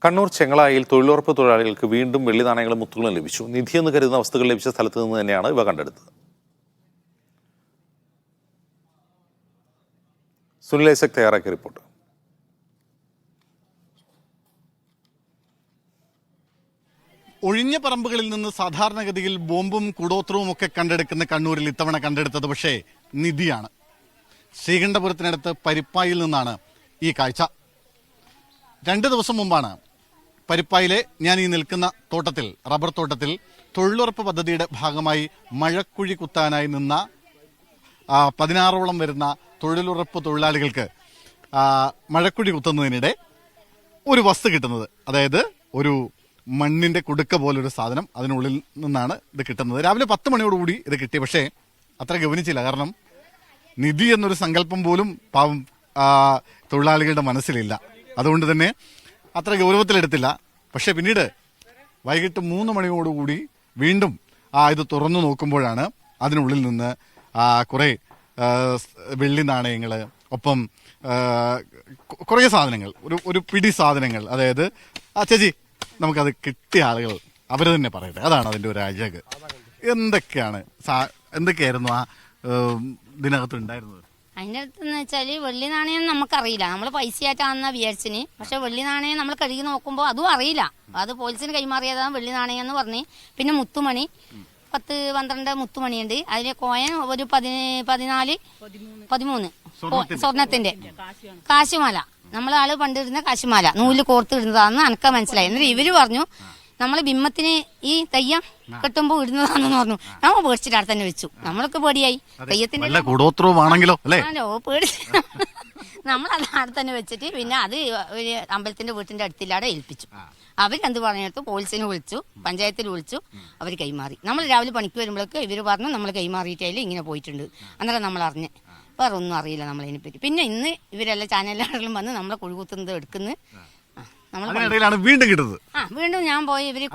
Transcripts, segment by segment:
കണ്ണൂർ ചെങ്ങളായിൽ തൊഴിലുറപ്പ് തൊഴിലാളികൾക്ക് വീണ്ടും വെള്ളി നാണയങ്ങളും മുത്തുകളും ലഭിച്ചു. നിധിയെന്ന് കരുതുന്ന വസ്തുക്കൾ ലഭിച്ച സ്ഥലത്ത് നിന്ന് തന്നെയാണ് ഇവ കണ്ടെടുത്തത്. സുനിൽ ഐസക് തയ്യാറാക്കിയ റിപ്പോർട്ട്. ഒഴിഞ്ഞ പറമ്പുകളിൽ നിന്ന് സാധാരണഗതിയിൽ ബോംബും കൂടോത്രവും ഒക്കെ കണ്ടെടുക്കുന്ന കണ്ണൂരിൽ ഇത്തവണ കണ്ടെടുത്തത് പക്ഷേ നിധിയാണ്. ശ്രീകണ്ഠപുരത്തിനടുത്ത് പരിപ്പായിൽ നിന്നാണ് ഈ കാഴ്ച. 2 ദിവസം മുമ്പാണ് പരിപ്പായിലെ ഞാൻ ഈ നിൽക്കുന്ന തോട്ടത്തിൽ, റബ്ബർ തോട്ടത്തിൽ, തൊഴിലുറപ്പ് പദ്ധതിയുടെ ഭാഗമായി മഴക്കുഴി കുത്താനായി നിന്ന 16ഓളം വരുന്ന തൊഴിലുറപ്പ് തൊഴിലാളികൾക്ക് മഴക്കുഴി കുത്തുന്നതിനിടെ ഒരു വസ്തു കിട്ടുന്നത്. അതായത് ഒരു മണ്ണിന്റെ കുടുക്ക പോലൊരു സാധനം, അതിനുള്ളിൽ നിന്നാണ് ഇത് കിട്ടുന്നത്. രാവിലെ 10 മണിയോടുകൂടി ഇത് കിട്ടി. പക്ഷേ അത്ര ഗവനിച്ചില്ല. കാരണം നിധി എന്നൊരു സങ്കല്പം പോലും പാവം തൊഴിലാളികളുടെ മനസ്സിലില്ല. അതുകൊണ്ട് തന്നെ അത്ര ഗൗരവത്തിലെടുത്തില്ല. പക്ഷെ പിന്നീട് വൈകിട്ട് 3 മണിയോടുകൂടി വീണ്ടും ഇത് തുറന്നു നോക്കുമ്പോഴാണ് അതിനുള്ളിൽ നിന്ന് കുറെ വെള്ളി നാണയങ്ങൾ, ഒപ്പം കുറേ സാധനങ്ങൾ, ഒരു പിടി സാധനങ്ങൾ. അതായത് ചേച്ചി, നമുക്കത് കിട്ടിയ ആളുകൾ അവർ തന്നെ പറയട്ടെ. അതാണ് അതിന്റെ ഒരു അഴക്. എന്തൊക്കെയായിരുന്നു ഇതിനകത്ത് ഉണ്ടായിരുന്നത്? അതിൻ്റെ അടുത്തെന്ന് വെച്ചാൽ വെള്ളി നാണയം നമുക്കറിയില്ല. നമ്മൾ പൈസയായിട്ടാണെന്നാ വിചാരിച്ചിന്. പക്ഷെ വെള്ളി നാണയം നമ്മൾ കഴുകി നോക്കുമ്പോൾ അതും അറിയില്ല. അത് പോലീസിന് കൈമാറിയതാണ് വെള്ളി നാണയം എന്ന് പറഞ്ഞ്. പിന്നെ മുത്തുമണി 10-12 മുത്തുമണിയുണ്ട്. അതിലെ കോയൻ ഒരു 14-13 സ്വർണത്തിന്റെ കാശുമാല. നമ്മളാള് പണ്ടിരുന്ന കാശുമാല നൂല് കോർത്ത് ഇടുന്നതാണെന്ന് എനിക്ക് മനസ്സിലായി. എന്നിട്ട് ഇവര് പറഞ്ഞു നമ്മൾ ബിംബത്തിന് ഈ തെയ്യം കെട്ടുമ്പോ ഇടുന്നതാണെന്ന് പറഞ്ഞു. നമ്മൾ പേടിച്ചിട്ട് അവിടെ തന്നെ വെച്ചു. നമ്മളൊക്കെ പേടിയായി. തെയ്യത്തിന്റെ പേടിച്ച് നമ്മളത് അവിടെ തന്നെ വെച്ചിട്ട് പിന്നെ അത് ഒരു അമ്പലത്തിന്റെ വീട്ടിന്റെ അടുത്തില്ലാതെ ഏൽപ്പിച്ചു. അവരെന്ത് പറഞ്ഞെടുത്തു, പോലീസിനെ വിളിച്ചു, പഞ്ചായത്തിൽ വിളിച്ചു, അവർ കൈമാറി. നമ്മൾ രാവിലെ പണിക്ക് വരുമ്പോഴേക്ക് ഇവർ പറഞ്ഞു നമ്മൾ കൈമാറിയിട്ടായാലും ഇങ്ങനെ പോയിട്ടുണ്ട്. അന്നേരം നമ്മൾ അറിഞ്ഞ്. വേറെ ഒന്നും അറിയില്ല നമ്മളതിനെപ്പറ്റി. പിന്നെ ഇന്ന് ഇവരെല്ലാം ചാനലുകളിലും വന്ന് നമ്മളെ കുഴികുത്തുന്നത് എടുക്കുന്നു. വീണ്ടും കിട്ടുന്നത്. വീണ്ടും ഞാൻ പോയി ഇവര്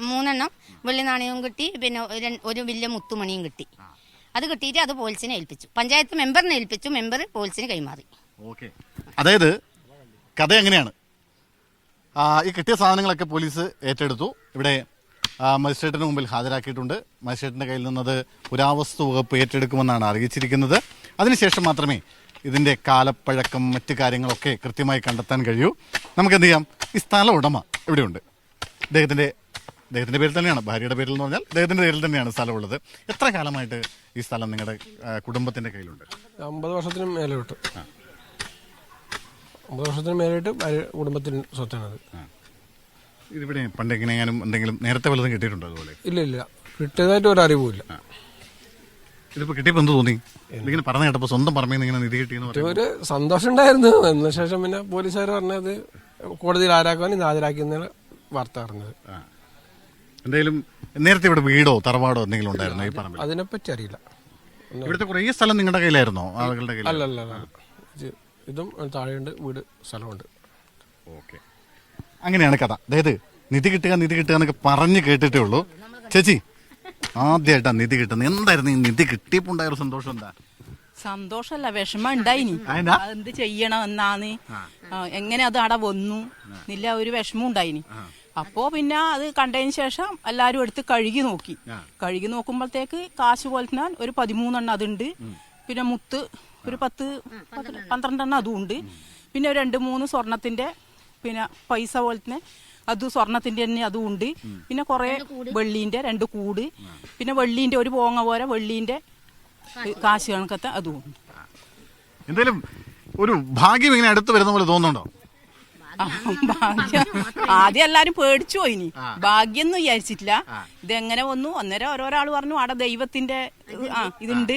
3 വെള്ളി നാണയവും കിട്ടി. പിന്നെ ഒരു വലിയ മുത്തുമണിയും കിട്ടി. അത് കിട്ടിയിട്ട് അത് പോലീസിനെ ഏൽപ്പിച്ചു. പഞ്ചായത്ത് മെമ്പറിനെ ഏൽപ്പിച്ചു. മെമ്പർ പോലീസിന് കൈമാറി. അതായത് കഥ എങ്ങനെയാണ്? ഈ കിട്ടിയ സാധനങ്ങളൊക്കെ പോലീസ് ഏറ്റെടുത്തു. ഇവിടെ മജിസ്ട്രേറ്റിന് മുമ്പിൽ ഹാജരാക്കിയിട്ടുണ്ട്. മജിസ്ട്രേറ്റിന്റെ കയ്യിൽ നിന്നത് പുരാവസ്തു വകുപ്പ് ഏറ്റെടുക്കുമെന്നാണ് അറിയിച്ചിരിക്കുന്നത്. അതിനുശേഷം മാത്രമേ ഇതിന്റെ കാലപ്പഴക്കം, മറ്റു കാര്യങ്ങളൊക്കെ കൃത്യമായി കണ്ടെത്താൻ കഴിയൂ. നമുക്ക് എന്ത് ചെയ്യാം? ഈ സ്ഥല ഉടമ ഇവിടെയുണ്ട്. അദ്ദേഹത്തിന്റെ പേരിൽ തന്നെയാണ്, ഭാര്യയുടെ പേരിൽ എന്ന് പറഞ്ഞാൽ അദ്ദേഹത്തിന്റെ പേരിൽ തന്നെയാണ് സ്ഥലമുള്ളത്. എത്ര കാലമായിട്ട് ഈ സ്ഥലം നിങ്ങളുടെ കുടുംബത്തിന്റെ കയ്യിലുണ്ട്? 50 വർഷത്തിന് മേലോട്ട്. 50 വർഷത്തിന് മേലോട്ട് കുടുംബത്തിന് സ്വത്താണത്. ഇതിവിടെ പണ്ട് എങ്ങനെയാലും എന്തെങ്കിലും നേരത്തെ വല്ലതും കിട്ടിയിട്ടുണ്ടോ അതുപോലെ? ഇല്ല, കിട്ടിയതായിട്ട് ഒരു അറിവുമില്ല. ഇതിപ്പോ കിട്ടിയപ്പോ എന്ത് തോന്നി? ഇങ്ങനെ പറഞ്ഞു കേട്ടപ്പോ സ്വന്തം പറമ്പിൽ നിന്ന് ഇങ്ങനെ നിധി കിട്ടിയെന്ന് ഒരു സന്തോഷം ഉണ്ടായിരുന്നു. അതിന് ശേഷം പിന്നെ പോലീസുകാർ പറഞ്ഞത് കോടതിയിൽ ആരാക്കുവാൻ ഇത് ഹാജരാക്കിയെന്നാണ് വാർത്ത അറിഞ്ഞത്. എന്തായാലും നേരത്തെ ഇവിടെ വീടോ തറവാടോ എന്തെങ്കിലും ഉണ്ടായിരുന്നോ ഈ പറമ്പിൽ? അതിനെപ്പറ്റി അറിയില്ല. ഇവിടുത്തെ കുറേ സ്ഥലം നിങ്ങളുടെ കയ്യിലായിരുന്നോ? ആളുകളുടെ കയ്യിൽ? അല്ല, ഇതും താഴെയുണ്ട്, വീട്, സ്ഥലമുണ്ട്. ഓക്കെ, അങ്ങനെയാണ് കഥ. അതായത് നിധി കിട്ടുക എന്നൊക്കെ പറഞ്ഞു കേട്ടിട്ടേ ഉള്ളൂ. ചേച്ചി, ആദ്യമായിട്ടാ നിധി കിട്ടുന്നത്. എന്തായിരുന്നു ഈ നിധി കിട്ടിയപ്പോ ഉണ്ടായൊരു സന്തോഷം? എന്താ സന്തോഷല്ല, വിഷമം ഉണ്ടായിനി. എന്ത് ചെയ്യണം എന്നാന്ന്, എങ്ങനെ അത് അവിടെ വന്നു എന്നില്ല ഒരു വിഷമം ഉണ്ടായിനി. അപ്പോ പിന്നെ അത് കണ്ടതിന് ശേഷം എല്ലാരും എടുത്ത് കഴുകി നോക്കുമ്പോഴത്തേക്ക് കാശ് പോലെ ഒരു 13 അതുണ്ട്. പിന്നെ മുത്ത് ഒരു 10-12 അതും ഉണ്ട്. പിന്നെ 2-3 സ്വർണത്തിന്റെ, പിന്നെ പൈസ പോലെ അത് സ്വർണത്തിന്റെ തന്നെ അതും ഉണ്ട്. പിന്നെ കുറെ വെള്ളീന്റെ 2 കൂട്, പിന്നെ വെള്ളീന്റെ ഒരു പോങ്ങ പോലെ വെള്ളീന്റെ കാശ് കണക്കത്തെ അതും ഉണ്ട്. എന്തായാലും ഒരു ഭാഗ്യം ഇങ്ങനെ അടുത്ത് വരുന്ന പോലെ തോന്നുന്നുണ്ടോ? ഭാഗ്യം ആദ്യം എല്ലാരും പേടിച്ചു പോയിനി. ഭാഗ്യം ഒന്നും വിചാരിച്ചിട്ടില്ല. ഇതെങ്ങനെ വന്നു? അന്നേരം ഓരോരാൾ പറഞ്ഞു അവിടെ ദൈവത്തിന്റെ ഇതുണ്ട്,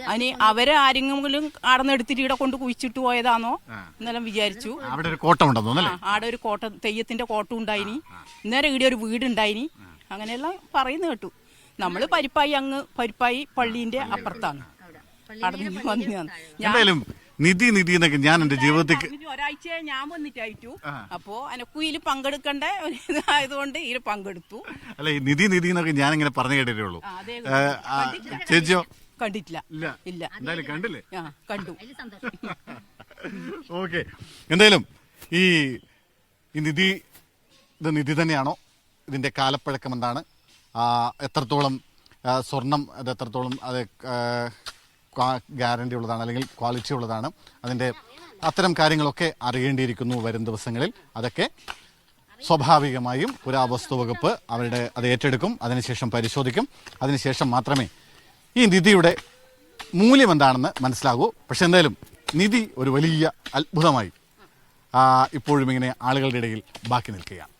അതിന് അവരെ ആരെങ്കിലും ആടന്ന് എടുത്തിട്ട് ഇവിടെ കൊണ്ട് കുഴിച്ചിട്ട് പോയതാണോ എന്നെല്ലാം വിചാരിച്ചു. അവിടെ ഒരു കോട്ട, തെയ്യത്തിന്റെ കോട്ടം ഉണ്ടായിനി. ഇന്നേരം ഇവിടെ ഒരു വീടുണ്ടായിനി. അങ്ങനെയെല്ലാം പറയുന്ന കേട്ടു. നമ്മള് പരിപ്പായി പള്ളീന്റെ അപ്പുറത്താണ്. അവിടെ നിന്ന് വന്നു നിധി എന്നൊക്കെ ഞാൻ എന്റെ ജീവിതത്തിൽ ഒരാഴ്ച ഞാൻ വന്നിട്ടായിട്ടു. അപ്പോ എനക്കും ഇതിൽ പങ്കെടുക്കേണ്ട ഒരു ഇതായതുകൊണ്ട് ഇതിൽ പങ്കെടുത്തു. അല്ല, ഈ നിധി എന്നൊക്കെ ഞാൻ ഇങ്ങനെ പറഞ്ഞു കേട്ടിട്ടേ ഉള്ളൂ. ചേച്ചിയോ? കണ്ടിട്ടില്ല. ഇല്ല. എന്തായാലും കണ്ടില്ലേ? കണ്ടു. ഓക്കെ, എന്തായാലും ഈ ഈ ഇത് നിധി തന്നെയാണോ? ഇതിൻ്റെ കാലപ്പഴക്കം എന്താണ്? എത്രത്തോളം സ്വർണം അത് എത്രത്തോളം അത് ഗ്യാരണ്ടി ഉള്ളതാണ് അല്ലെങ്കിൽ ക്വാളിറ്റി ഉള്ളതാണ്? അതിൻ്റെ അത്തരം കാര്യങ്ങളൊക്കെ അറിയേണ്ടിയിരിക്കുന്നു വരും ദിവസങ്ങളിൽ. അതൊക്കെ സ്വാഭാവികമായും പുരാവസ്തു വകുപ്പ് അത് ഏറ്റെടുക്കും, അതിനുശേഷം പരിശോധിക്കും. അതിനുശേഷം മാത്രമേ ഈ നിധിയുടെ മൂല്യം എന്താണെന്ന് മനസ്സിലാകൂ. പക്ഷെ എന്തായാലും നിധി ഒരു വലിയ അത്ഭുതമായി ഇപ്പോഴും ഇങ്ങനെ ആളുകളുടെ ഇടയിൽ ബാക്കി നിൽക്കുകയാണ്.